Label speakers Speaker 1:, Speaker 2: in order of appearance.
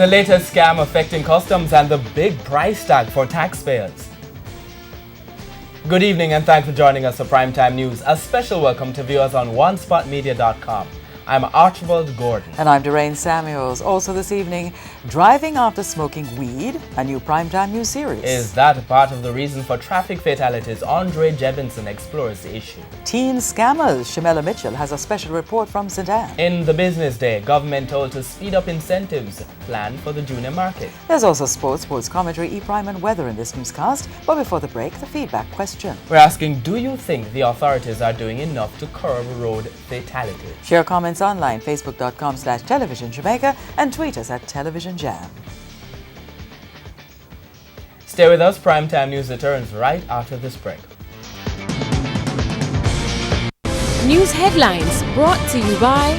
Speaker 1: The latest scam affecting customs and the big price tag for taxpayers. Good evening and thanks for joining us for Primetime News. A special welcome to viewers on OneSpotMedia.com. I'm Archibald Gordon.
Speaker 2: And I'm Doreen Samuels. Also this evening, driving after smoking weed, a new Primetime News series.
Speaker 1: Is that part of the reason for traffic fatalities? Andre Jebinson explores the issue.
Speaker 2: Teen scammers. Shamela Mitchell has a special report from St. Anne.
Speaker 1: In the business day, government told to speed up incentives planned for the junior market.
Speaker 2: There's also sports commentary, E-Prime and weather in this newscast. But before the break, the feedback question.
Speaker 1: We're asking, do you think the authorities are doing enough to curb road fatalities?
Speaker 2: Share comments online, facebook.com/television Jamaica, and tweet us at Television Jam.
Speaker 1: Stay with us. Primetime News returns right after this break.
Speaker 3: News headlines brought to you by